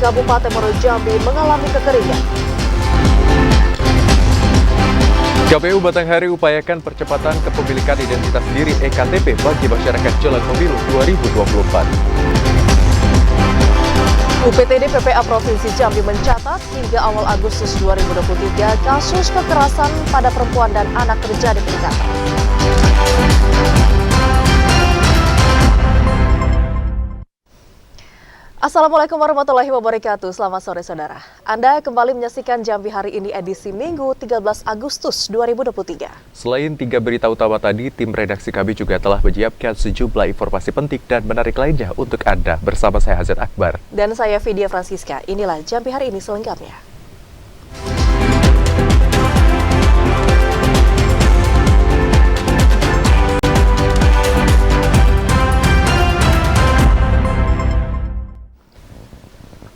Kabupaten Muaro Jambi mengalami kekeringan. KPU Batanghari upayakan percepatan kepemilikan identitas diri EKTP bagi masyarakat jelang pemilu 2024. UPTD PPA Provinsi Jambi mencatat hingga awal Agustus 2023 kasus kekerasan pada perempuan dan anak terjadi peningkatan. Assalamualaikum warahmatullahi wabarakatuh. Selamat sore saudara. Anda kembali menyaksikan Jambi Hari Ini edisi Minggu 13 Agustus 2023. Selain 3 berita utama tadi, tim redaksi kami juga telah menyiapkan sejumlah informasi penting dan menarik lainnya untuk Anda. Bersama saya Hazet Akbar. Dan saya Vidya Francisca. Inilah Jambi Hari Ini selengkapnya.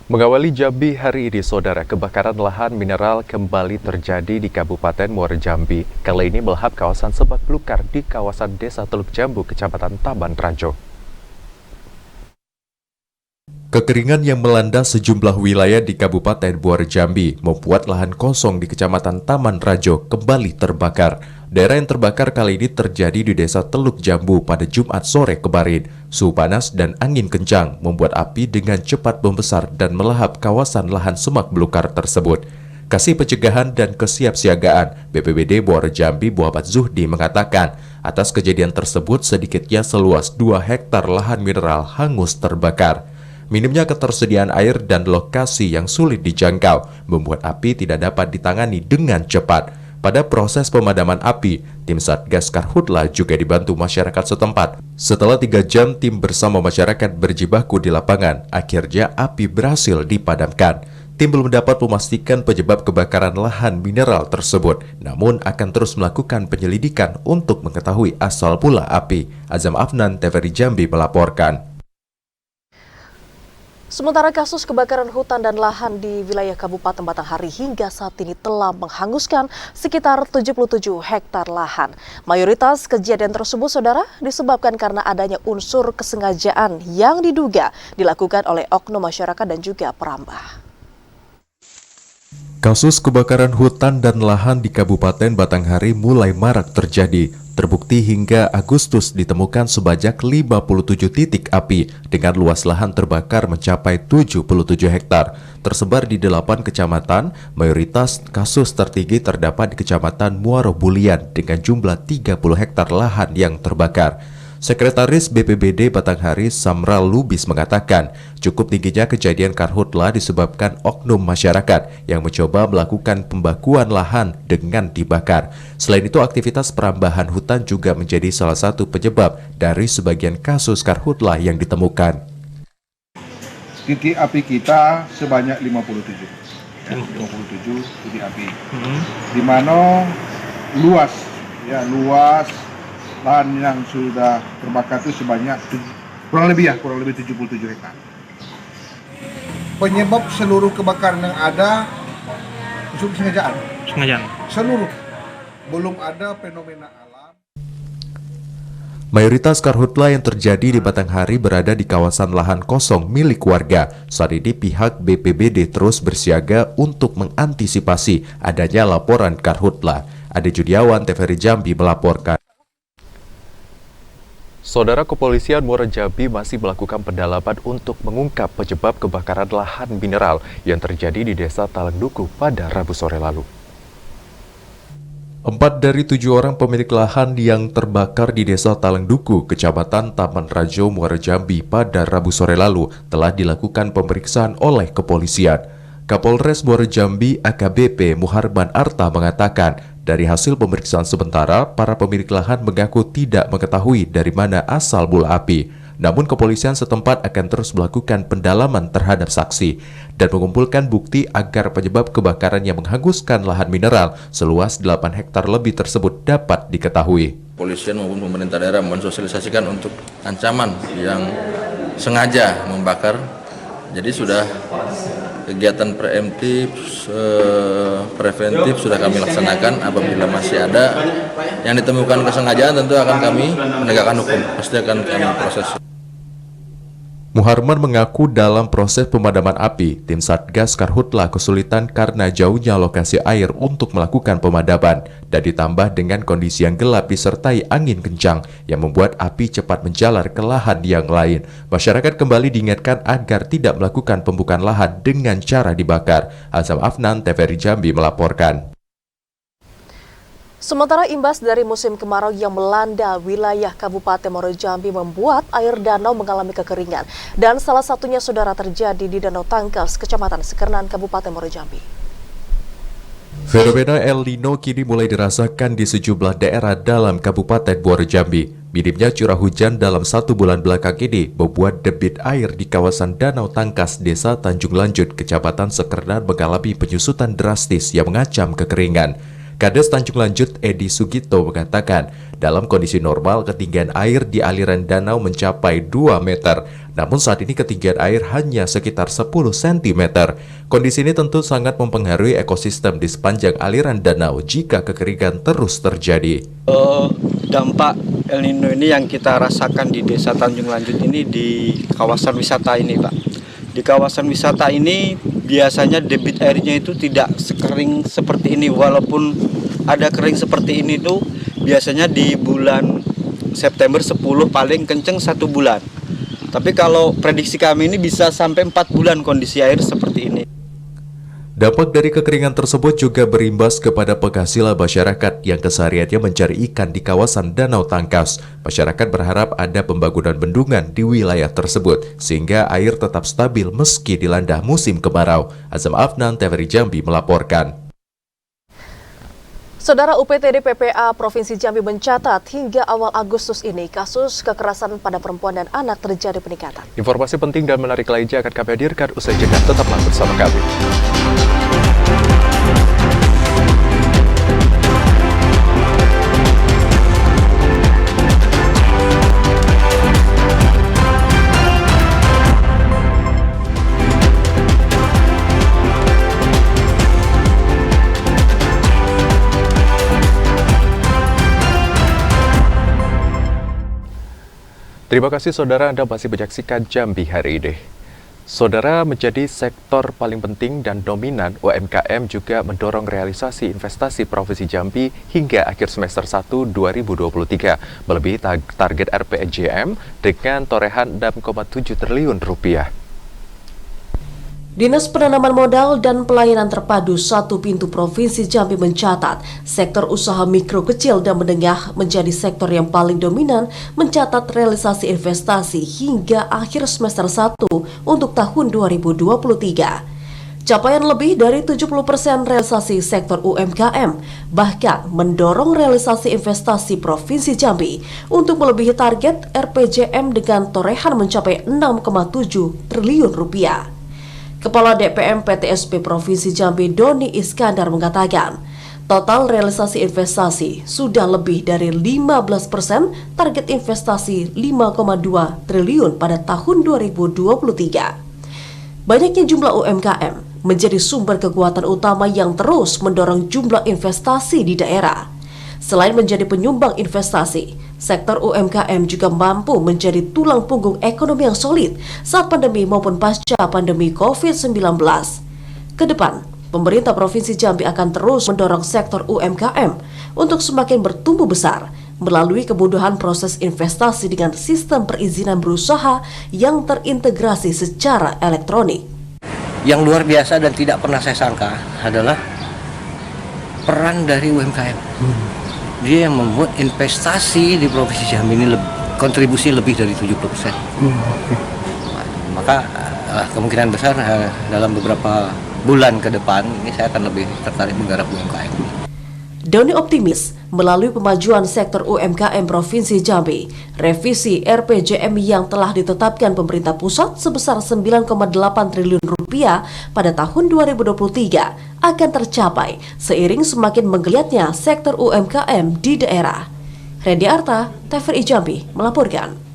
Mengawali Jambi hari ini, saudara, kebakaran lahan mineral kembali terjadi di Kabupaten Muaro Jambi. Kali ini melahap kawasan Sebak Belukar di kawasan Desa Teluk Jambu, Kecamatan Taman Rajo. Kekeringan yang melanda sejumlah wilayah di Kabupaten Muaro Jambi membuat lahan kosong di Kecamatan Taman Rajo kembali terbakar. Daerah yang terbakar kali ini terjadi di Desa Teluk Jambu pada Jumat sore kemarin. Suhu panas dan angin kencang membuat api dengan cepat membesar dan melahap kawasan lahan semak belukar tersebut. Kasih Pencegahan dan Kesiapsiagaan BPBD Muaro Jambi Muhammad Zuhdi mengatakan, atas kejadian tersebut sedikitnya seluas 2 hektar lahan mineral hangus terbakar. Minimnya ketersediaan air dan lokasi yang sulit dijangkau membuat api tidak dapat ditangani dengan cepat. Pada proses pemadaman api, tim Satgas Karhutla juga dibantu masyarakat setempat. Setelah 3 jam tim bersama masyarakat berjibaku di lapangan, akhirnya api berhasil dipadamkan. Tim belum dapat memastikan penyebab kebakaran lahan mineral tersebut, namun akan terus melakukan penyelidikan untuk mengetahui asal mula api. Azam Afnan, TVRI Jambi melaporkan. Sementara kasus kebakaran hutan dan lahan di wilayah Kabupaten Batanghari hingga saat ini telah menghanguskan sekitar 77 hektar lahan. Mayoritas kejadian tersebut, saudara, disebabkan karena adanya unsur kesengajaan yang diduga dilakukan oleh oknum masyarakat dan juga perambah. Kasus kebakaran hutan dan lahan di Kabupaten Batanghari mulai marak terjadi. Terbukti hingga Agustus ditemukan sebanyak 57 titik api dengan luas lahan terbakar mencapai 77 hektar. Tersebar di 8 kecamatan, mayoritas kasus tertinggi terdapat di Kecamatan Muaro Bulian dengan jumlah 30 hektar lahan yang terbakar. Sekretaris BPBD Batanghari Samral Lubis mengatakan, cukup tingginya kejadian karhutla disebabkan oknum masyarakat yang mencoba melakukan pembakuan lahan dengan dibakar. Selain itu, aktivitas perambahan hutan juga menjadi salah satu penyebab dari sebagian kasus karhutla yang ditemukan. Titik api kita sebanyak 57, 57 titik api, di mana luas lahan yang sudah terbakar itu sebanyak kurang lebih 77 hektar. Penyebab seluruh kebakaran yang ada unsur kesengajaan. Seluruh, belum ada fenomena alam. Mayoritas karhutla yang terjadi di Batanghari berada di kawasan lahan kosong milik warga. Saat ini pihak BPBD terus bersiaga untuk mengantisipasi adanya laporan karhutla. Ade Judiawan, TVRI Jambi melaporkan. Saudara, Kepolisian Muaro Jambi masih melakukan pendalaman untuk mengungkap penyebab kebakaran lahan mineral yang terjadi di Desa Talangduku pada Rabu sore lalu. 4 dari 7 orang pemilik lahan yang terbakar di Desa Talangduku, Kecamatan Taman Rajo, Muaro Jambi pada Rabu sore lalu telah dilakukan pemeriksaan oleh kepolisian. Kapolres Muaro Jambi AKBP Muharban Arta mengatakan, dari hasil pemeriksaan sementara, para pemilik lahan mengaku tidak mengetahui dari mana asal mula api. Namun kepolisian setempat akan terus melakukan pendalaman terhadap saksi dan mengumpulkan bukti agar penyebab kebakaran yang menghanguskan lahan mineral seluas 8 hektar lebih tersebut dapat diketahui. Kepolisian maupun pemerintah daerah mensosialisasikan untuk ancaman yang sengaja membakar. Jadi sudah kegiatan preventif sudah kami laksanakan. Apabila masih ada yang ditemukan kesengajaan, tentu akan kami menegakkan hukum, pasti akan kami proses. Muharman mengaku dalam proses pemadaman api, tim Satgas Karhutla kesulitan karena jauhnya lokasi air untuk melakukan pemadaman dan ditambah dengan kondisi yang gelap disertai angin kencang yang membuat api cepat menjalar ke lahan yang lain. Masyarakat kembali diingatkan agar tidak melakukan pembukaan lahan dengan cara dibakar. Azam Afnan, TVRI Jambi melaporkan. Sementara imbas dari musim kemarau yang melanda wilayah Kabupaten Muaro Jambi membuat air danau mengalami kekeringan. Dan salah satunya saudara terjadi di Danau Tangkas, Kecamatan Sekernan, Kabupaten Muaro Jambi. Fenomena El Nino kini mulai dirasakan di sejumlah daerah dalam Kabupaten Muaro Jambi. Minimnya curah hujan dalam 1 bulan belakang ini membuat debit air di kawasan Danau Tangkas, Desa Tanjung Lanjut, Kecamatan Sekernan mengalami penyusutan drastis yang mengancam kekeringan. Kades Tanjung Lanjut Edi Sugito mengatakan, dalam kondisi normal ketinggian air di aliran danau mencapai 2 meter, namun saat ini ketinggian air hanya sekitar 10 cm. Kondisi ini tentu sangat mempengaruhi ekosistem di sepanjang aliran danau jika kekeringan terus terjadi. Dampak El Nino ini yang kita rasakan di Desa Tanjung Lanjut ini di kawasan wisata ini, Pak. Di kawasan wisata ini biasanya debit airnya itu tidak sekering seperti ini, walaupun ada kering seperti ini tuh biasanya di bulan September 10 paling kenceng 1 bulan. Tapi kalau prediksi kami ini bisa sampai 4 bulan kondisi air seperti ini. Dampak dari kekeringan tersebut juga berimbas kepada penghasilan masyarakat yang kesehariannya mencari ikan di kawasan Danau Tangkas. Masyarakat berharap ada pembangunan bendungan di wilayah tersebut sehingga air tetap stabil meski dilanda musim kemarau. Azam Afnan, TVRI Jambi melaporkan. Saudara, UPTD PPA Provinsi Jambi mencatat hingga awal Agustus ini kasus kekerasan pada perempuan dan anak terjadi peningkatan. Informasi penting dan menarik lainnya akan kami hadirkan usai jeda. Tetaplah bersama kami. Terima kasih saudara, Anda masih menyaksikan Jambi hari ini. Saudara, menjadi sektor paling penting dan dominan, UMKM juga mendorong realisasi investasi Provinsi Jambi hingga akhir semester 1 2023, melebihi target RPJM dengan torehan 6,7 triliun rupiah. Dinas Penanaman Modal dan Pelayanan Terpadu 1 Pintu Provinsi Jambi mencatat sektor usaha mikro, kecil, dan menengah menjadi sektor yang paling dominan mencatat realisasi investasi hingga akhir semester 1 untuk tahun 2023. Capaian lebih dari 70% realisasi sektor UMKM bahkan mendorong realisasi investasi Provinsi Jambi untuk melebihi target RPJM dengan torehan mencapai 6,7 triliun rupiah. Kepala DPM PTSP Provinsi Jambi Doni Iskandar mengatakan, total realisasi investasi sudah lebih dari 15% target investasi 5,2 triliun pada tahun 2023. Banyaknya jumlah UMKM menjadi sumber kekuatan utama yang terus mendorong jumlah investasi di daerah. Selain menjadi penyumbang investasi, sektor UMKM juga mampu menjadi tulang punggung ekonomi yang solid saat pandemi maupun pasca pandemi COVID-19. Kedepan, pemerintah Provinsi Jambi akan terus mendorong sektor UMKM untuk semakin bertumbuh besar melalui kemudahan proses investasi dengan sistem perizinan berusaha yang terintegrasi secara elektronik. Yang luar biasa dan tidak pernah saya sangka adalah peran dari UMKM. Dia yang membuat investasi di Provinsi Jambi ini kontribusi lebih dari 70%. Maka kemungkinan besar dalam beberapa bulan ke depan ini saya akan lebih tertarik menggarap UMKM. Doni optimis melalui pemajuan sektor UMKM Provinsi Jambi, revisi RPJM yang telah ditetapkan pemerintah pusat sebesar 9,8 triliun rupiah pada tahun 2023 akan tercapai seiring semakin menggeliatnya sektor UMKM di daerah. Randy Arta, TVRI Jambi melaporkan.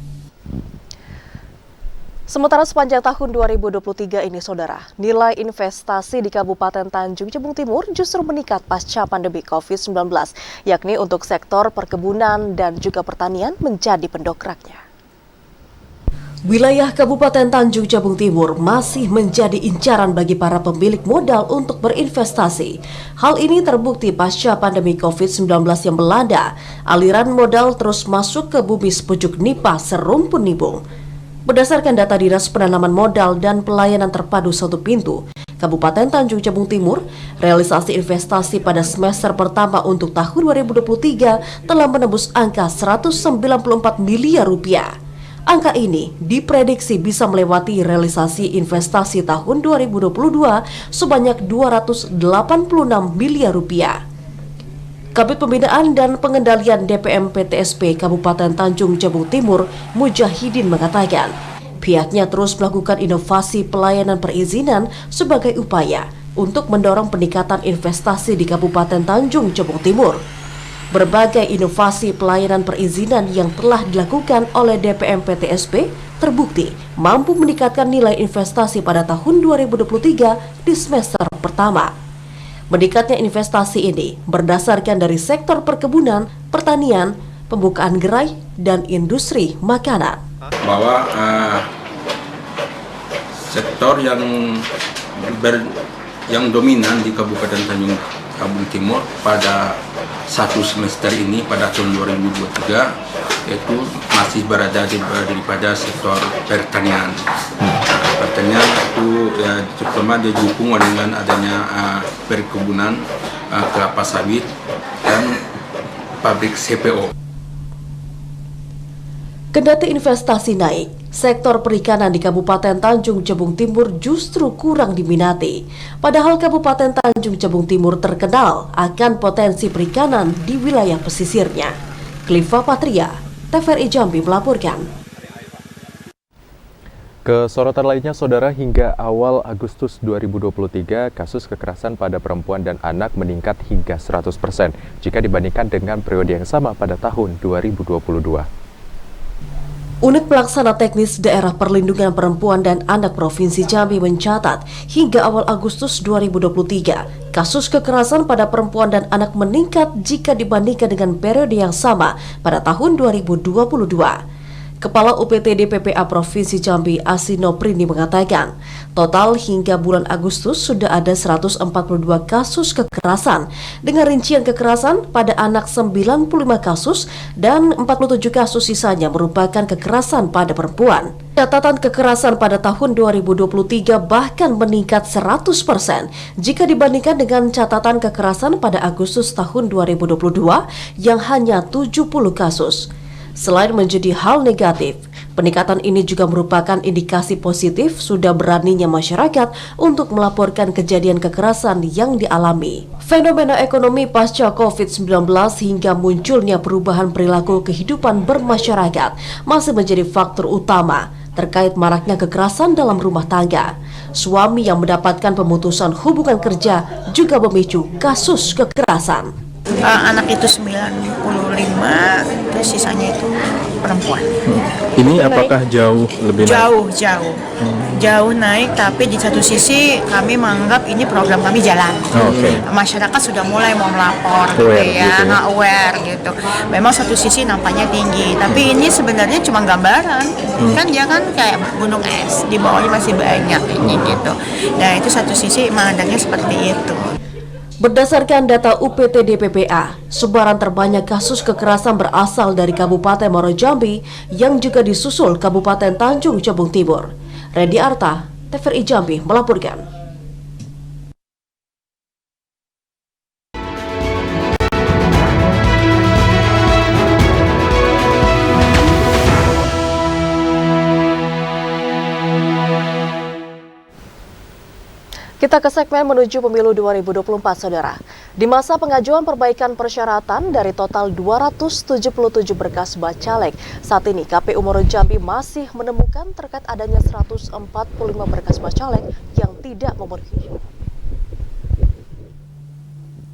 Sementara sepanjang tahun 2023 ini, saudara, nilai investasi di Kabupaten Tanjung Jabung Timur justru meningkat pasca pandemi COVID-19, yakni untuk sektor perkebunan dan juga pertanian menjadi pendongkraknya. Wilayah Kabupaten Tanjung Jabung Timur masih menjadi incaran bagi para pemilik modal untuk berinvestasi. Hal ini terbukti pasca pandemi COVID-19 yang melanda. Aliran modal terus masuk ke bumi sepucuk Nipah serumpun nibung. Berdasarkan data Dinas Penanaman Modal dan Pelayanan Terpadu Satu Pintu, Kabupaten Tanjung Jabung Timur, realisasi investasi pada semester pertama untuk tahun 2023 telah menembus angka 194 miliar rupiah. Angka ini diprediksi bisa melewati realisasi investasi tahun 2022 sebanyak 286 miliar rupiah. Kabid Pembinaan dan Pengendalian DPM PTSP Kabupaten Tanjung Jabung Timur, Mujahidin mengatakan, pihaknya terus melakukan inovasi pelayanan perizinan sebagai upaya untuk mendorong peningkatan investasi di Kabupaten Tanjung Jabung Timur. Berbagai inovasi pelayanan perizinan yang telah dilakukan oleh DPM PTSP terbukti mampu meningkatkan nilai investasi pada tahun 2023 di semester pertama. Meningkatnya investasi ini berdasarkan dari sektor perkebunan, pertanian, pembukaan gerai, dan industri makanan. Bahwa sektor yang dominan di Kabupaten Tanjung Jabung Timur pada satu semester ini pada tahun 2023 yaitu masih berada daripada sektor pertanian. Pertanian itu terutama didukung dengan adanya perkebunan kelapa sawit dan pabrik CPO. Kendati investasi naik, sektor perikanan di Kabupaten Tanjung Jabung Timur justru kurang diminati. Padahal Kabupaten Tanjung Jabung Timur terkenal akan potensi perikanan di wilayah pesisirnya. Kliva Patria, TVRI Jambi melaporkan. Kesorotan lainnya, Saudara, hingga awal Agustus 2023, kasus kekerasan pada perempuan dan anak meningkat hingga 100% jika dibandingkan dengan periode yang sama pada tahun 2022. Unit Pelaksana Teknis Daerah Perlindungan Perempuan dan Anak Provinsi Jambi mencatat hingga awal Agustus 2023, kasus kekerasan pada perempuan dan anak meningkat jika dibandingkan dengan periode yang sama pada tahun 2022. Kepala UPTD PPA Provinsi Jambi Asino Prini mengatakan, total hingga bulan Agustus sudah ada 142 kasus kekerasan, dengan rincian kekerasan pada anak 95 kasus dan 47 kasus sisanya merupakan kekerasan pada perempuan. Catatan kekerasan pada tahun 2023 bahkan meningkat 100% jika dibandingkan dengan catatan kekerasan pada Agustus tahun 2022 yang hanya 70 kasus. Selain menjadi hal negatif, peningkatan ini juga merupakan indikasi positif sudah beraninya masyarakat untuk melaporkan kejadian kekerasan yang dialami. Fenomena ekonomi pasca COVID-19 hingga munculnya perubahan perilaku kehidupan bermasyarakat masih menjadi faktor utama terkait maraknya kekerasan dalam rumah tangga. Suami yang mendapatkan pemutusan hubungan kerja juga memicu kasus kekerasan. Anak itu 95, terus sisanya itu perempuan. Ini apakah jauh lebih naik? Jauh naik, tapi di satu sisi kami menganggap ini program kami jalan. Masyarakat sudah mulai mau melapor, aware gitu. Memang satu sisi nampaknya tinggi, tapi ini sebenarnya cuma gambaran. Kan dia kan kayak gunung es, di bawahnya masih banyak ini gitu. Nah itu satu sisi memandangnya seperti itu. Berdasarkan data UPTD PPA, sebaran terbanyak kasus kekerasan berasal dari Kabupaten Muaro Jambi yang juga disusul Kabupaten Tanjung Jabung Timur. Redi Arta, TVRI Jambi melaporkan. Kita ke segmen menuju pemilu 2024, Saudara. Di masa pengajuan perbaikan persyaratan dari total 277 berkas bacalek, saat ini KPU Muaro Jambi masih menemukan terkait adanya 145 berkas bacalek yang tidak memenuhi.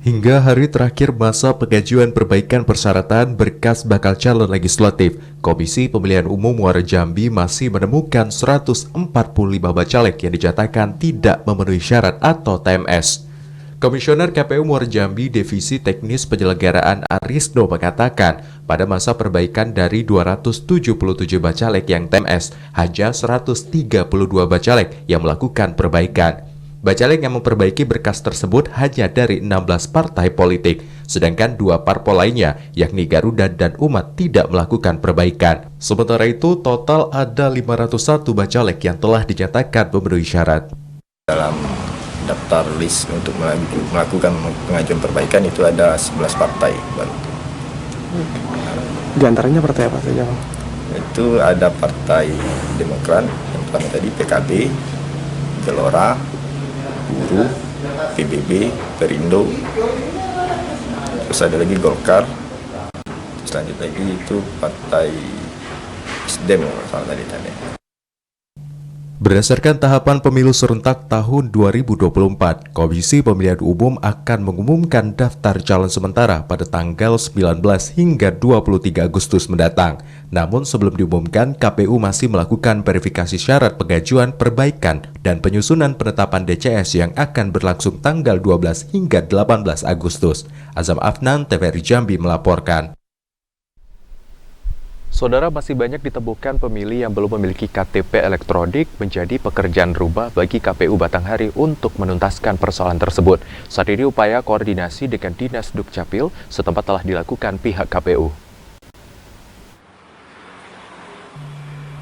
Hingga hari terakhir masa pengajuan perbaikan persyaratan berkas bakal calon legislatif, Komisi Pemilihan Umum Muaro Jambi masih menemukan 145 bacalek yang dinyatakan tidak memenuhi syarat atau TMS. Komisioner KPU Muara Jambi Divisi Teknis Penyelenggaraan Arisno mengatakan, pada masa perbaikan dari 277 bacalek yang TMS, hanya 132 bacalek yang melakukan perbaikan. Bacalek yang memperbaiki berkas tersebut hanya dari 16 partai politik, sedangkan 2 parpol lainnya, yakni Garuda dan Umat, tidak melakukan perbaikan. Sementara itu, total ada 501 bacalek yang telah dinyatakan memenuhi syarat. Dalam daftar list untuk melakukan pengajuan perbaikan itu ada 11 partai baru. Di antaranya partai apa saja, Bang? Itu ada Partai Demokrat, yang pertama tadi PKB, Gelora, Buruh, PBB, Perindo, terus ada lagi Golkar, terus lanjut lagi itu Partai Nasdem kalau salah tadi. Berdasarkan tahapan pemilu serentak tahun 2024, Komisi Pemilihan Umum akan mengumumkan daftar calon sementara pada tanggal 19 hingga 23 Agustus mendatang. Namun sebelum diumumkan, KPU masih melakukan verifikasi syarat pengajuan perbaikan dan penyusunan penetapan DCS yang akan berlangsung tanggal 12 hingga 18 Agustus. Azam Afnan, TVRI Jambi melaporkan. Saudara, masih banyak ditemukan pemilih yang belum memiliki KTP elektronik menjadi pekerjaan rumah bagi KPU Batanghari untuk menuntaskan persoalan tersebut. Saat ini upaya koordinasi dengan Dinas Dukcapil setempat telah dilakukan pihak KPU.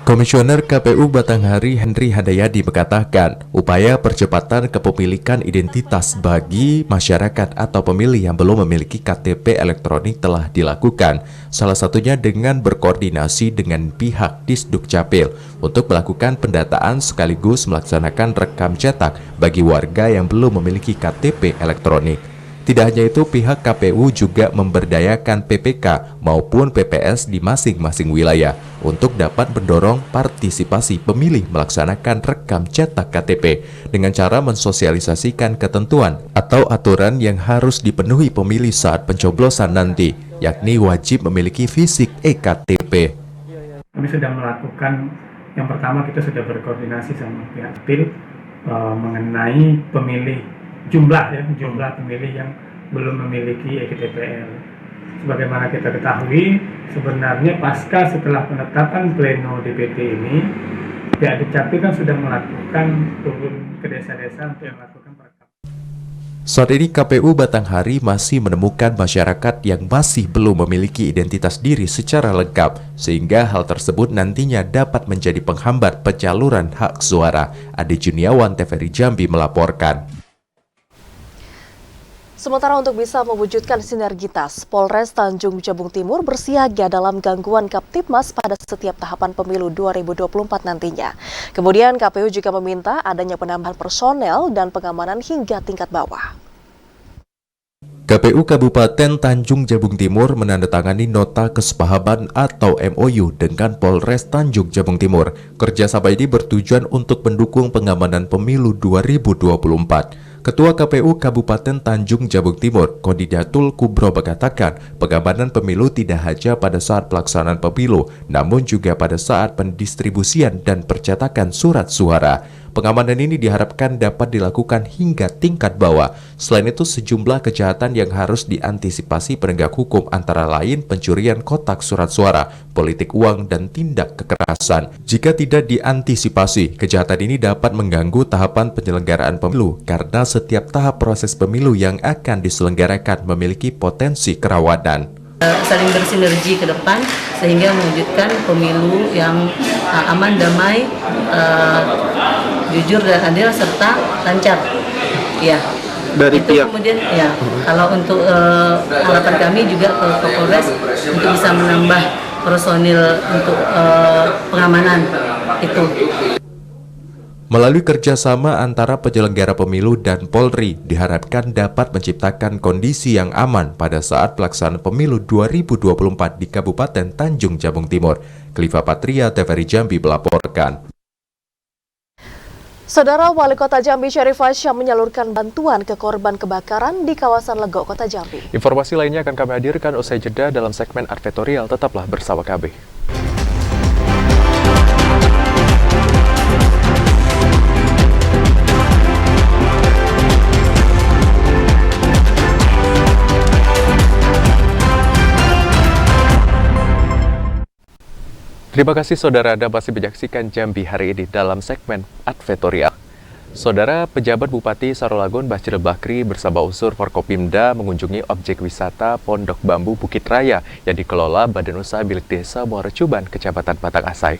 Komisioner KPU Batanghari Henry Handayadi mengatakan, upaya percepatan kepemilikan identitas bagi masyarakat atau pemilih yang belum memiliki KTP elektronik telah dilakukan, salah satunya dengan berkoordinasi dengan pihak Disdukcapil untuk melakukan pendataan sekaligus melaksanakan rekam cetak bagi warga yang belum memiliki KTP elektronik. Tidak hanya itu, pihak KPU juga memberdayakan PPK maupun PPS di masing-masing wilayah untuk dapat mendorong partisipasi pemilih melaksanakan rekam cetak KTP dengan cara mensosialisasikan ketentuan atau aturan yang harus dipenuhi pemilih saat pencoblosan nanti, yakni wajib memiliki fisik e-KTP. Kami sudah melakukan, yang pertama kita sudah berkoordinasi sama pihak PIL mengenai pemilih jumlah pemilih yang belum memiliki eKTPL. Sebagaimana kita ketahui, sebenarnya pasca setelah penetapan pleno DPT ini, pihak Dukcapil kan sudah melakukan turun ke desa-desa untuk melakukan perekaman. Saat ini KPU Batanghari masih menemukan masyarakat yang masih belum memiliki identitas diri secara lengkap, sehingga hal tersebut nantinya dapat menjadi penghambat penyaluran hak suara. Adi Juniawan, TVRI Jambi melaporkan. Sementara untuk bisa mewujudkan sinergitas, Polres Tanjung Jabung Timur bersiaga dalam gangguan Kaptipmas pada setiap tahapan pemilu 2024 nantinya. Kemudian KPU juga meminta adanya penambahan personel dan pengamanan hingga tingkat bawah. KPU Kabupaten Tanjung Jabung Timur menandatangani nota kesepahaman atau MOU dengan Polres Tanjung Jabung Timur. Kerjasama ini bertujuan untuk mendukung pengamanan pemilu 2024. Ketua KPU Kabupaten Tanjung Jabung Timur, Kodidatul Kubro mengatakan, pengamanan pemilu tidak hanya pada saat pelaksanaan pemilu, namun juga pada saat pendistribusian dan percetakan surat suara. Pengamanan ini diharapkan dapat dilakukan hingga tingkat bawah. Selain itu, sejumlah kejahatan yang harus diantisipasi penegak hukum antara lain pencurian kotak surat suara, politik uang, dan tindak kekerasan. Jika tidak diantisipasi, kejahatan ini dapat mengganggu tahapan penyelenggaraan pemilu karena setiap tahap proses pemilu yang akan diselenggarakan memiliki potensi kerawanan. Saling bersinergi ke depan sehingga mewujudkan pemilu yang aman, damai, jujur dan adil serta lancar. Ya. Dari itu pihak. Kemudian ya, kalau untuk harapan kami juga ke Polres untuk bisa menambah personil untuk pengamanan itu. Melalui kerjasama antara penyelenggara pemilu dan Polri, diharapkan dapat menciptakan kondisi yang aman pada saat pelaksanaan pemilu 2024 di Kabupaten Tanjung Jabung Timur. Kliva Patria, TVRI Jambi melaporkan. Saudara Wali Kota Jambi Syarif Hasyam menyalurkan bantuan ke korban kebakaran di kawasan Legok, Kota Jambi. Informasi lainnya akan kami hadirkan usai jeda dalam segmen advertorial. Tetaplah bersama kami. Terima kasih saudara Anda masih menyaksikan Jambi hari ini dalam segmen Advertorial. Saudara pejabat Bupati Sarolangun Basjil Bakri bersama unsur Forkopimda mengunjungi objek wisata Pondok Bambu Bukit Raya yang dikelola Badan Usaha Milik Desa Muara Cuban, Kecamatan Batang Asai.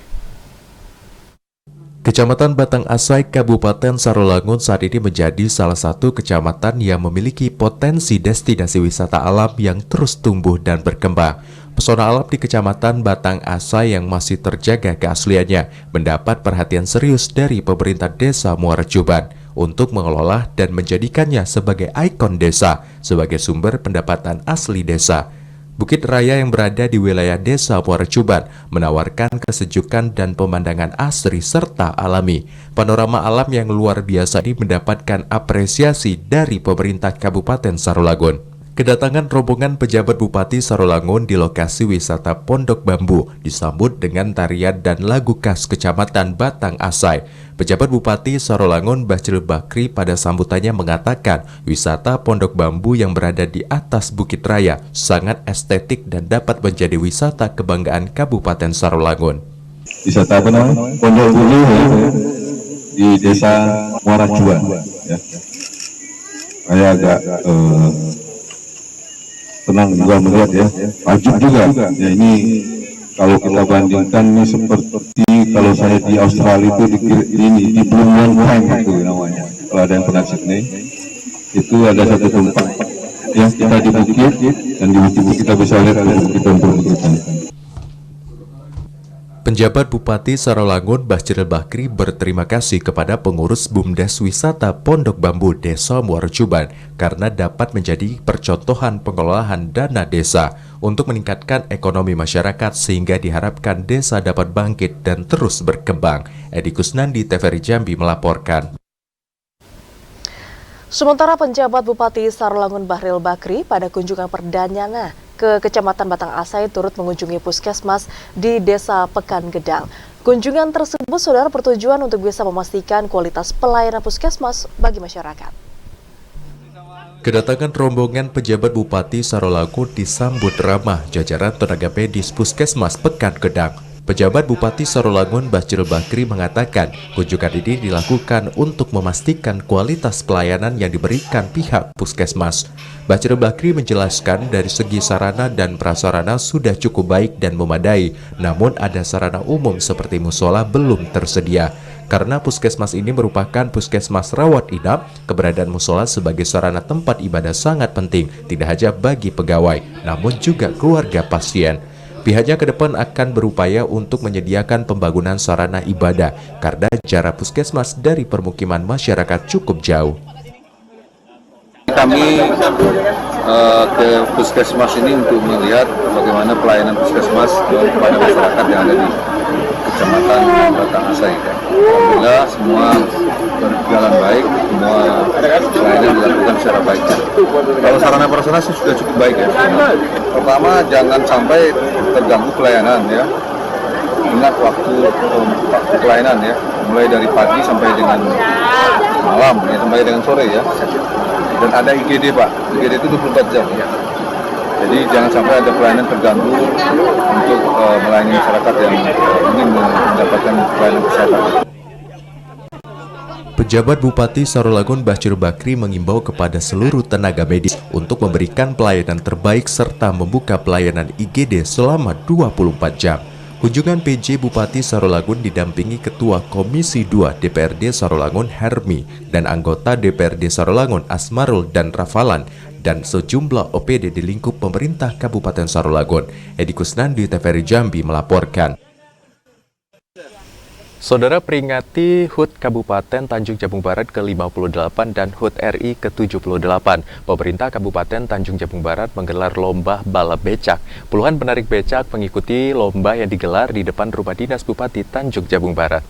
Kecamatan Batang Asai, Kabupaten Sarolangun saat ini menjadi salah satu kecamatan yang memiliki potensi destinasi wisata alam yang terus tumbuh dan berkembang. Pesona alam di Kecamatan Batang Asai yang masih terjaga keasliannya mendapat perhatian serius dari pemerintah Desa Muara Cuban untuk mengelola dan menjadikannya sebagai ikon desa, sebagai sumber pendapatan asli desa. Bukit Raya yang berada di wilayah Desa Muara Cuban menawarkan kesejukan dan pemandangan asri serta alami. Panorama alam yang luar biasa ini mendapatkan apresiasi dari pemerintah Kabupaten Sarolangun. Kedatangan rombongan pejabat Bupati Sarolangun di lokasi wisata Pondok Bambu disambut dengan tarian dan lagu khas Kecamatan Batang Asai. Pejabat Bupati Sarolangun Basjil Bakri pada sambutannya mengatakan wisata Pondok Bambu yang berada di atas Bukit Raya sangat estetik dan dapat menjadi wisata kebanggaan Kabupaten Sarolangun. Wisata apa namanya? Pondok Bambu di Desa Muara Cuban. Ya. Saya agak senang juga melihat ya, wajib juga. Ya ini kalau kita bandingkan ini seperti kalau saya di Australia itu di Blue Mountain itu namanya. Kalau ada yang pernah Sydney, itu ada satu tempat yang kita di bukit dan di bukit kita bisa lihat bukit-bukit. Penjabat Bupati Sarolangun Basjil Bakri berterima kasih kepada pengurus BUMDes Wisata Pondok Bambu Desa Muara Cuban karena dapat menjadi percontohan pengelolaan dana desa untuk meningkatkan ekonomi masyarakat sehingga diharapkan desa dapat bangkit dan terus berkembang. Edi Kusnandi, TVRI Jambi melaporkan. Sementara penjabat Bupati Sarolangun Bahril Bakri pada kunjungan perdananya ke Kecamatan Batang Asai turut mengunjungi puskesmas di Desa Pekan Gedang. Kunjungan tersebut saudara bertujuan untuk bisa memastikan kualitas pelayanan puskesmas bagi masyarakat. Kedatangan rombongan pejabat Bupati Sarolangun disambut ramah jajaran tenaga medis Puskesmas Pekan Gedang. Pejabat Bupati Sarolangun Basjil Bakri mengatakan kunjungan ini dilakukan untuk memastikan kualitas pelayanan yang diberikan pihak puskesmas. Basjil Bakri menjelaskan dari segi sarana dan prasarana sudah cukup baik dan memadai, namun ada sarana umum seperti musola belum tersedia. Karena puskesmas ini merupakan puskesmas rawat inap, keberadaan musola sebagai sarana tempat ibadah sangat penting, tidak hanya bagi pegawai, namun juga keluarga pasien. Pihaknya ke depan akan berupaya untuk menyediakan pembangunan sarana ibadah karena jarak puskesmas dari permukiman masyarakat cukup jauh. Kami ke puskesmas ini untuk melihat bagaimana pelayanan puskesmas kepada masyarakat yang ada di Kecamatan Batang Asai. Alhamdulillah semua berjalan baik, semua pelayanan dilakukan secara baik. Kalau sarana prasarana sudah cukup baik ya. Pertama, jangan sampai terganggu pelayanan ya. Ingat waktu pelayanan ya, mulai dari pagi sampai dengan malam ya, sampai dengan sore ya. Dan ada IGD Pak, IGD itu 24 jam ya. Jadi jangan sampai ada pelayanan terganggu untuk melayani masyarakat yang ingin mendapatkan pelayanan kesehatan. Pejabat Bupati Sarolangun Basjil Bakri mengimbau kepada seluruh tenaga medis untuk memberikan pelayanan terbaik serta membuka pelayanan IGD selama 24 jam. Kunjungan PJ Bupati Sarolangun didampingi Ketua Komisi 2 DPRD Sarolangun Hermi dan anggota DPRD Sarolangun Asmarul dan Rafalan dan sejumlah OPD di lingkup pemerintah Kabupaten Sarolangun. Edi Kusnandi, TVRI Jambi melaporkan. Saudara peringati HUT Kabupaten Tanjung Jabung Barat ke-58 dan HUT RI ke-78. Pemerintah Kabupaten Tanjung Jabung Barat menggelar lomba balap becak. Puluhan penarik becak mengikuti lomba yang digelar di depan rumah dinas Bupati Tanjung Jabung Barat.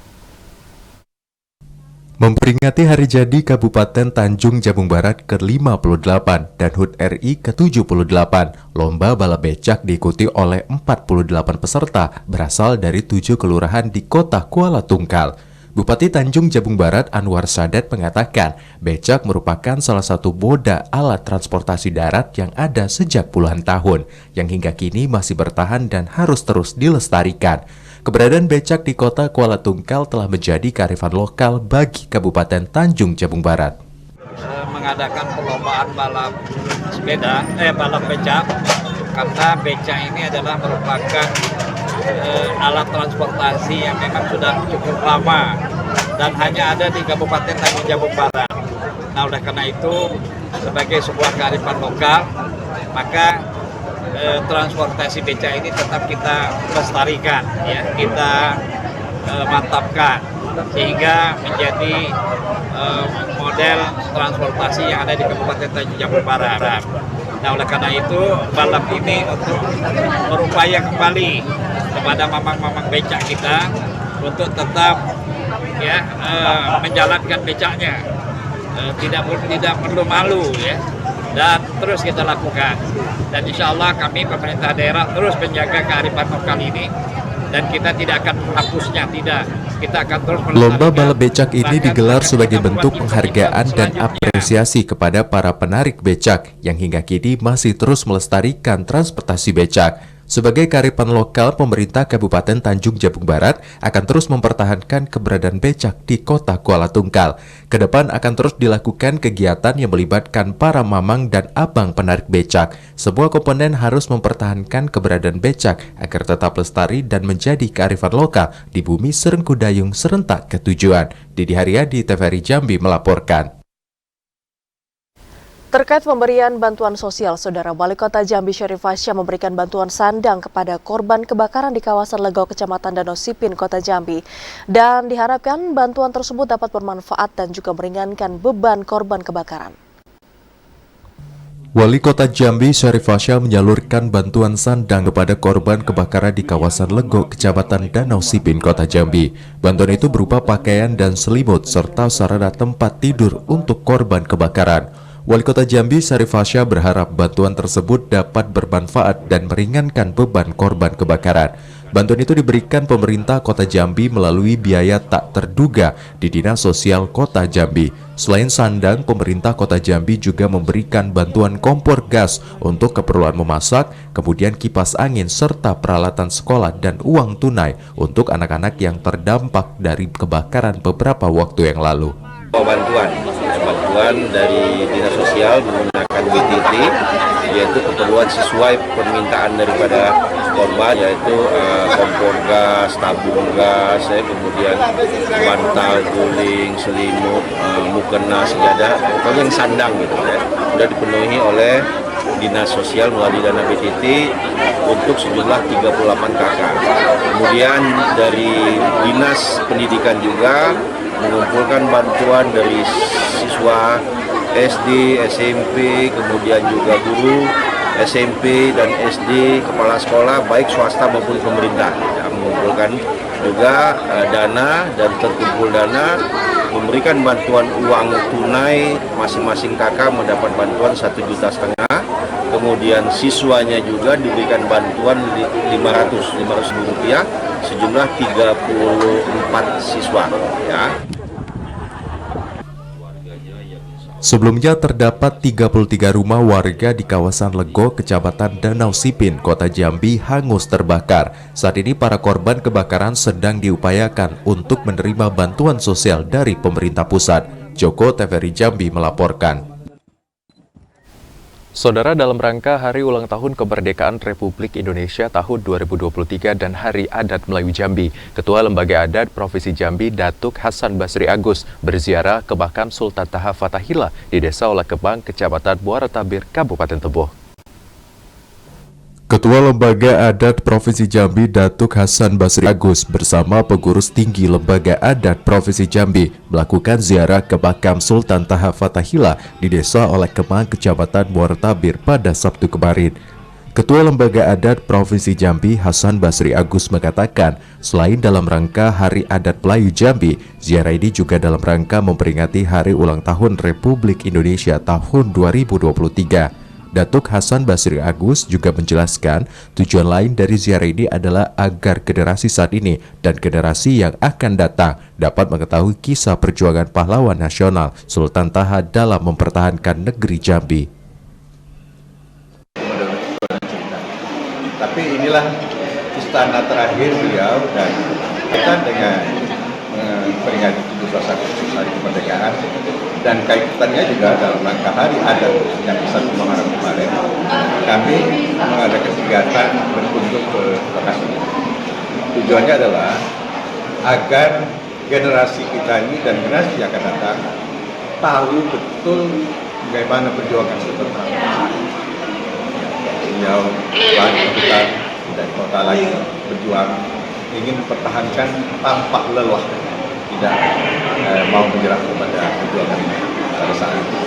Memperingati hari jadi Kabupaten Tanjung Jabung Barat ke-58 dan HUT RI ke-78, lomba balap becak diikuti oleh 48 peserta berasal dari 7 kelurahan di kota Kuala Tungkal. Bupati Tanjung Jabung Barat Anwar Sadat mengatakan becak merupakan salah satu moda alat transportasi darat yang ada sejak puluhan tahun, yang hingga kini masih bertahan dan harus terus dilestarikan. Keberadaan becak di kota Kuala Tungkal telah menjadi kearifan lokal bagi Kabupaten Tanjung Jabung Barat. Mengadakan perlombaan balap becak, karena becak ini adalah merupakan alat transportasi yang memang sudah cukup lama dan hanya ada di Kabupaten Tanjung Jabung Barat. Nah, oleh karena itu sebagai sebuah kearifan lokal, maka transportasi becak ini tetap kita lestarikan, ya, kita mantapkan sehingga menjadi model transportasi yang ada di Kabupaten Tanjung Jabung Barat. Nah, oleh karena itu balap ini untuk berupaya kembali kepada mamang-mamang becak kita untuk tetap menjalankan becaknya, tidak perlu malu, ya, dan terus kita lakukan. Dan insya Allah kami pemerintah daerah terus menjaga kearifan lokal ini dan kita tidak akan menghapusnya, tidak. Kita akan terus Lomba balap becak ini digelar sebagai bentuk penghargaan dan apresiasi kepada para penarik becak yang hingga kini masih terus melestarikan transportasi becak. Sebagai kearifan lokal, pemerintah Kabupaten Tanjung Jabung Barat akan terus mempertahankan keberadaan becak di kota Kuala Tungkal. Kedepan akan terus dilakukan kegiatan yang melibatkan para mamang dan abang penarik becak. Semua komponen harus mempertahankan keberadaan becak agar tetap lestari dan menjadi kearifan lokal di bumi Serengkudayung serentak ke tujuan. Didi Haryadi, TVRI Jambi melaporkan. Terkait pemberian bantuan sosial, Saudara Wali Kota Jambi Syarif Fasya memberikan bantuan sandang kepada korban kebakaran di kawasan Legok, Kecamatan Danau Sipin, Kota Jambi. Dan diharapkan bantuan tersebut dapat bermanfaat dan juga meringankan beban korban kebakaran. Wali Kota Jambi Syarif Fasya menyalurkan bantuan sandang kepada korban kebakaran di kawasan Legok, Kecamatan Danau Sipin, Kota Jambi. Bantuan itu berupa pakaian dan selimut serta sarana tempat tidur untuk korban kebakaran. Wali Kota Jambi Syarif Fasya berharap bantuan tersebut dapat bermanfaat dan meringankan beban korban kebakaran. Bantuan itu diberikan pemerintah Kota Jambi melalui biaya tak terduga di Dinas Sosial Kota Jambi. Selain sandang, pemerintah Kota Jambi juga memberikan bantuan kompor gas untuk keperluan memasak, kemudian kipas angin serta peralatan sekolah dan uang tunai untuk anak-anak yang terdampak dari kebakaran beberapa waktu yang lalu. Bantuan dari Dinas Sosial menggunakan BTT, yaitu keperluan sesuai permintaan daripada korban, yaitu kompor gas, tabung gas, kemudian bantal, guling, selimut, mukena, sejadah, pokoknya yang sandang gitu ya, sudah dipenuhi oleh Dinas Sosial melalui dana BTT untuk sejumlah 38 KK. Kemudian dari Dinas Pendidikan juga mengumpulkan bantuan dari siswa SD, SMP, kemudian juga guru SMP dan SD, kepala sekolah baik swasta maupun pemerintah, ya, mengumpulkan juga dana dan terkumpul dana, memberikan bantuan uang tunai, masing-masing kakak mendapat bantuan 1,5 juta, kemudian siswanya juga diberikan bantuan 500 rupiah, sejumlah 34 siswa, ya. Sebelumnya terdapat 33 rumah warga di kawasan Legok, Kecamatan Danau Sipin, Kota Jambi hangus terbakar. Saat ini para korban kebakaran sedang diupayakan untuk menerima bantuan sosial dari pemerintah pusat. Joko, TVRI Jambi melaporkan. Saudara, dalam rangka Hari Ulang Tahun Kemerdekaan Republik Indonesia tahun 2023 dan Hari Adat Melayu Jambi, Ketua Lembaga Adat Provinsi Jambi Datuk Hasan Basri Agus berziarah ke makam Sultan Taha Fathahillah di Desa Olakebang, Kecamatan Muara Tabir, Kabupaten Tebo. Ketua Lembaga Adat Provinsi Jambi Datuk Hasan Basri Agus bersama pengurus tinggi Lembaga Adat Provinsi Jambi melakukan ziarah ke makam Sultan Taha Fathahillah di Desa Olakebang, Kecamatan Muara Tabir pada Sabtu kemarin. Ketua Lembaga Adat Provinsi Jambi Hasan Basri Agus mengatakan, selain dalam rangka Hari Adat Melayu Jambi, ziarah ini juga dalam rangka memperingati Hari Ulang Tahun Republik Indonesia tahun 2023. Datuk Hasan Basri Agus juga menjelaskan tujuan lain dari ziarah ini adalah agar generasi saat ini dan generasi yang akan datang dapat mengetahui kisah perjuangan pahlawan nasional Sultan Taha dalam mempertahankan negeri Jambi. Tapi inilah istana terakhir beliau dan kaitan dengan peringatan 17 Agustus hari kemerdekaan dan kaitannya juga dalam rangka hari adat yang 1 Muharram kemarin, kami mengadakan kegiatan berkunjung ke lokasi. Tujuannya adalah agar generasi kita ini dan generasi yang akan datang tahu betul bagaimana perjuangan sebenarnya. Beliau kita dari kota lain berjuang ingin mempertahankan tanpa lelah, tidak mau menyerah kepada perjuangan pada saat itu.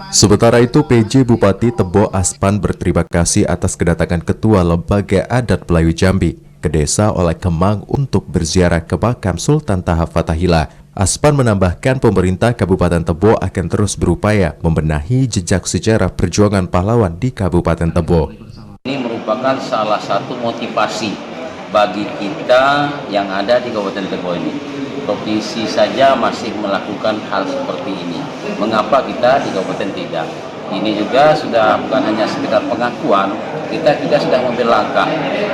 Sementara itu, PJ Bupati Tebo Aspan berterima kasih atas kedatangan Ketua Lembaga Adat Melayu Jambi ke Desa Oleh Kemang untuk berziarah ke makam Sultan Taha Fathahillah. Aspan menambahkan pemerintah Kabupaten Tebo akan terus berupaya membenahi jejak sejarah perjuangan pahlawan di Kabupaten Tebo. Ini merupakan salah satu motivasi bagi kita yang ada di Kabupaten Tebo ini. Provinsi saja masih melakukan hal seperti ini. Mengapa kita di Kabupaten tidak? Ini juga sudah bukan hanya sekedar pengakuan, kita juga sudah mengambil langkah.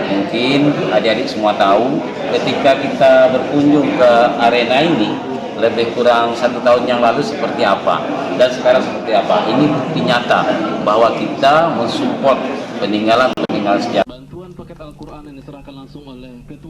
Mungkin adik-adik semua tahu, ketika kita berkunjung ke arena ini, lebih kurang 1 tahun yang lalu seperti apa, dan sekarang seperti apa. Ini bukti nyata bahwa kita mensupport peninggalan sejarah.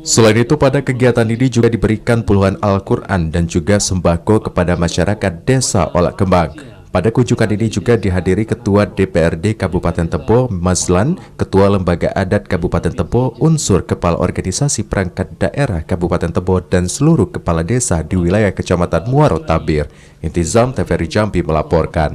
Selain itu, pada kegiatan ini juga diberikan puluhan Al-Quran dan juga sembako kepada masyarakat Desa Oleh Kemang. Pada kunjungan ini juga dihadiri Ketua DPRD Kabupaten Tebo, Mazlan, Ketua Lembaga Adat Kabupaten Tebo, unsur Kepala Organisasi Perangkat Daerah Kabupaten Tebo, dan seluruh kepala desa di wilayah Kecamatan Muaro Tabir. Intizam TVRI Jambi melaporkan.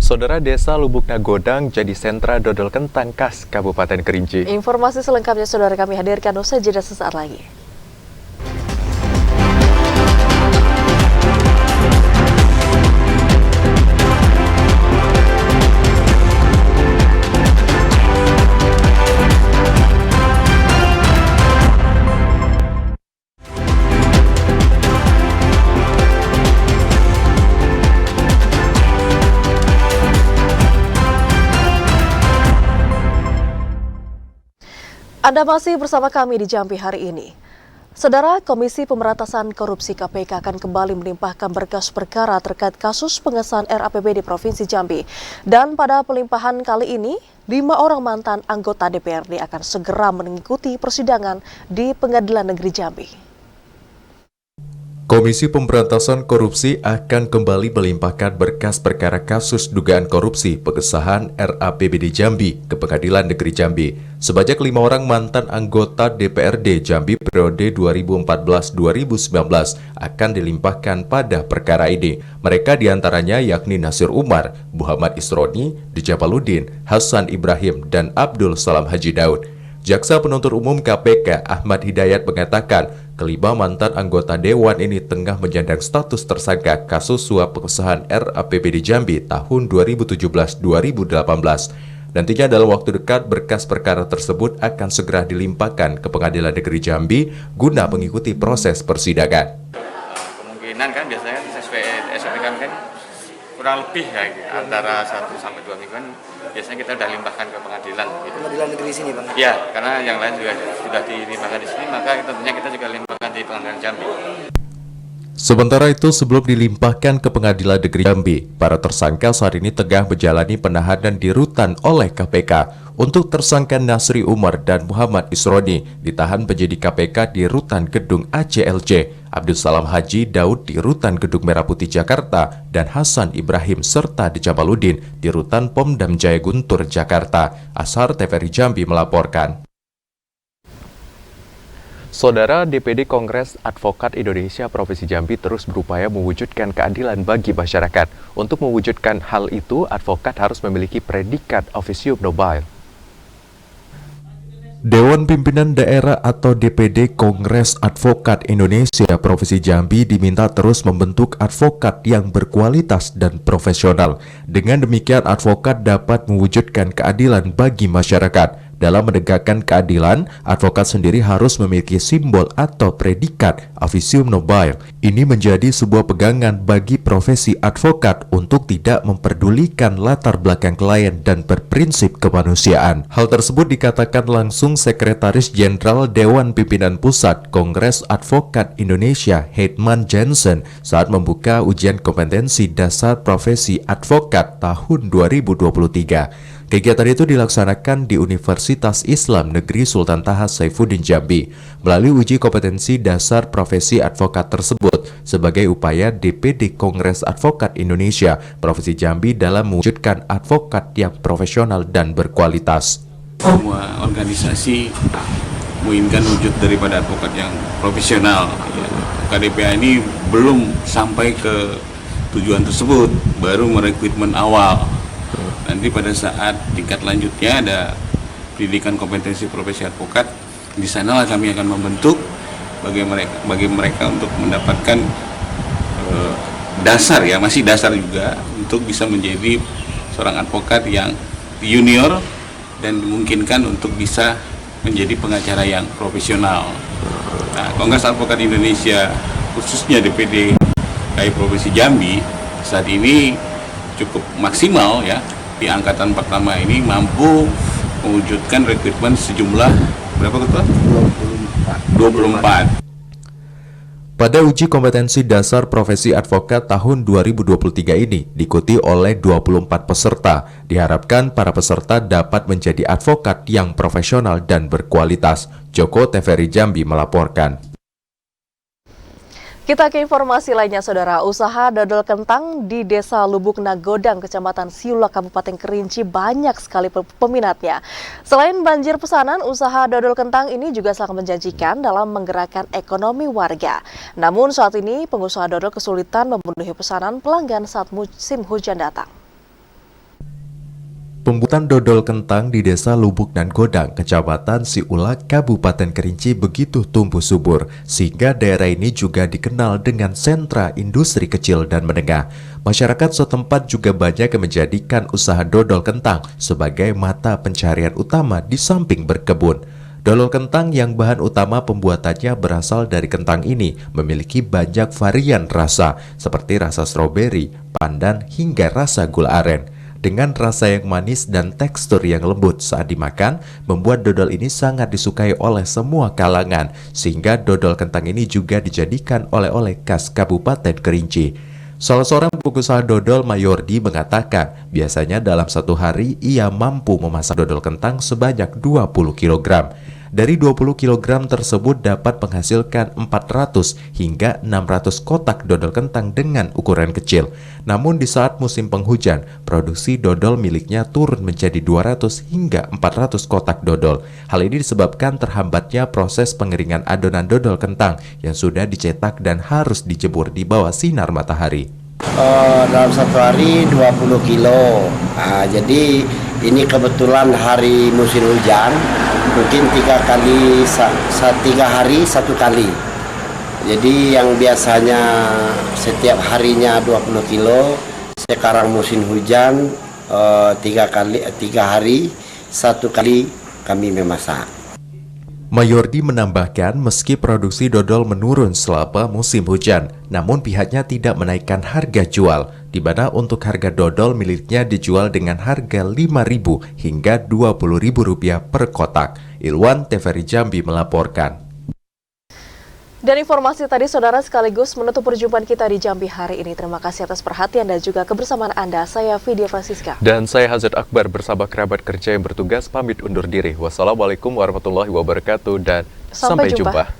Saudara, Desa Lubuk Nagodang jadi sentra dodol kentang khas Kabupaten Kerinci. Informasi selengkapnya saudara kami hadirkan usai jeda sesaat lagi. Anda masih bersama kami di Jambi hari ini. Saudara, Komisi Pemberantasan Korupsi KPK akan kembali melimpahkan berkas perkara terkait kasus pengesahan RAPBD Provinsi Jambi. Dan pada pelimpahan kali ini, 5 orang mantan anggota DPRD akan segera mengikuti persidangan di Pengadilan Negeri Jambi. Komisi Pemberantasan Korupsi akan kembali melimpahkan berkas perkara kasus dugaan korupsi pengesahan RAPBD Jambi ke Pengadilan Negeri Jambi. Sebanyak 5 orang mantan anggota DPRD Jambi periode 2014-2019 akan dilimpahkan pada perkara ini. Mereka diantaranya yakni Nasir Umar, Muhammad Isroni, Djabaluddin, Hasan Ibrahim, dan Abdul Salam Haji Daud. Jaksa Penuntut Umum KPK Ahmad Hidayat mengatakan kelima mantan anggota Dewan ini tengah menyandang status tersangka kasus suap pengesahan RAPBD Jambi tahun 2017-2018. Nantinya dalam waktu dekat berkas perkara tersebut akan segera dilimpahkan ke Pengadilan Negeri Jambi guna mengikuti proses persidangan. Kemungkinan kan biasanya sesuai SOP kan kurang lebih ya antara 1 sampai 2 minggu kan biasanya kita sudah limpahkan ke pengadilan. Gitu. Pengadilan negeri sini, Bang? Ya, karena yang lain juga sudah dilimpahkan di sini, maka tentunya kita juga limpahkan di Pengadilan Jambi. Sementara itu, sebelum dilimpahkan ke Pengadilan Negeri Jambi, para tersangka saat ini tengah menjalani penahanan di rutan oleh KPK. Untuk tersangka Nasri Umar dan Muhammad Isroni ditahan penyidik KPK di rutan gedung ACLC, Abdul Salam Haji Daud di rutan gedung Merah Putih Jakarta, dan Hasan Ibrahim serta Djabaluddin di rutan Pomdam Jaya Guntur Jakarta. Ashar TVRI Jambi melaporkan. Saudara, DPD Kongres Advokat Indonesia Provinsi Jambi terus berupaya mewujudkan keadilan bagi masyarakat. Untuk mewujudkan hal itu, advokat harus memiliki predikat Officium Nobile. Dewan Pimpinan Daerah atau DPD Kongres Advokat Indonesia Provinsi Jambi diminta terus membentuk advokat yang berkualitas dan profesional. Dengan demikian, advokat dapat mewujudkan keadilan bagi masyarakat. Dalam menegakkan keadilan, advokat sendiri harus memiliki simbol atau predikat officium nobile. Ini menjadi sebuah pegangan bagi profesi advokat untuk tidak memperdulikan latar belakang klien dan berprinsip kemanusiaan. Hal tersebut dikatakan langsung Sekretaris Jenderal Dewan Pimpinan Pusat Kongres Advokat Indonesia Hetman Jensen saat membuka ujian kompetensi dasar profesi advokat tahun 2023. Kegiatan itu dilaksanakan di Universitas Islam Negeri Sultan Taha Saifuddin Jambi. Melalui uji kompetensi dasar profesi advokat tersebut sebagai upaya DPD Kongres Advokat Indonesia Provinsi Jambi dalam mewujudkan advokat yang profesional dan berkualitas. Semua organisasi menginginkan wujud daripada advokat yang profesional. KDPA ini belum sampai ke tujuan tersebut, baru merekrutmen awal. Nanti pada saat tingkat lanjutnya ada pendidikan kompetensi profesi advokat, di sanalah kami akan membentuk bagi mereka untuk mendapatkan dasar, ya masih dasar juga, untuk bisa menjadi seorang advokat yang junior dan dimungkinkan untuk bisa menjadi pengacara yang profesional. Nah, Kongres Advokat Indonesia khususnya DPD KAI Provinsi Jambi saat ini cukup maksimal, ya. Di angkatan pertama ini mampu mewujudkan rekrutmen sejumlah berapa ketua? 24. Pada uji kompetensi dasar profesi advokat tahun 2023 ini diikuti oleh 24 peserta. Diharapkan para peserta dapat menjadi advokat yang profesional dan berkualitas. Joko TVRI Jambi melaporkan. Kita ke informasi lainnya, Saudara. Usaha dodol kentang di Desa Lubuk Nagodang, Kecamatan Siulak, Kabupaten Kerinci banyak sekali peminatnya. Selain banjir pesanan, usaha dodol kentang ini juga sangat menjanjikan dalam menggerakkan ekonomi warga. Namun saat ini pengusaha dodol kesulitan memenuhi pesanan pelanggan saat musim hujan datang. Pembuatan dodol kentang di Desa Lubuk Nagodang, Kecamatan Siulak, Kabupaten Kerinci begitu tumbuh subur, sehingga daerah ini juga dikenal dengan sentra industri kecil dan menengah. Masyarakat setempat juga banyak yang menjadikan usaha dodol kentang sebagai mata pencarian utama di samping berkebun. Dodol kentang yang bahan utama pembuatannya berasal dari kentang ini memiliki banyak varian rasa, seperti rasa stroberi, pandan, hingga rasa gula aren. Dengan rasa yang manis dan tekstur yang lembut saat dimakan, membuat dodol ini sangat disukai oleh semua kalangan, sehingga dodol kentang ini juga dijadikan oleh-oleh khas Kabupaten Kerinci. Salah seorang pengusaha dodol, Mayordi, mengatakan biasanya dalam satu hari ia mampu memasak dodol kentang sebanyak 20 kg. Dari 20 kg tersebut dapat menghasilkan 400 hingga 600 kotak dodol kentang dengan ukuran kecil. Namun di saat musim penghujan, produksi dodol miliknya turun menjadi 200 hingga 400 kotak dodol. Hal ini disebabkan terhambatnya proses pengeringan adonan dodol kentang yang sudah dicetak dan harus dijemur di bawah sinar matahari. Dalam satu hari 20 kilo. Jadi ini kebetulan hari musim hujan, mungkin 3 hari 1 kali. Jadi yang biasanya setiap harinya 20 kilo, sekarang musim hujan 3 hari 1 kali kami memasak. Mayordi menambahkan meski produksi dodol menurun selama musim hujan, namun pihaknya tidak menaikkan harga jual, di mana untuk harga dodol miliknya dijual dengan harga Rp5.000 hingga Rp20.000 per kotak. Ilwan TVRI Jambi melaporkan. Dan informasi tadi, Saudara, sekaligus menutup perjumpaan kita di Jambi hari ini. Terima kasih atas perhatian dan juga kebersamaan Anda. Saya Vidya Francisca. Dan saya Hazard Akbar bersama kerabat kerja yang bertugas pamit undur diri. Wassalamualaikum warahmatullahi wabarakatuh dan sampai jumpa.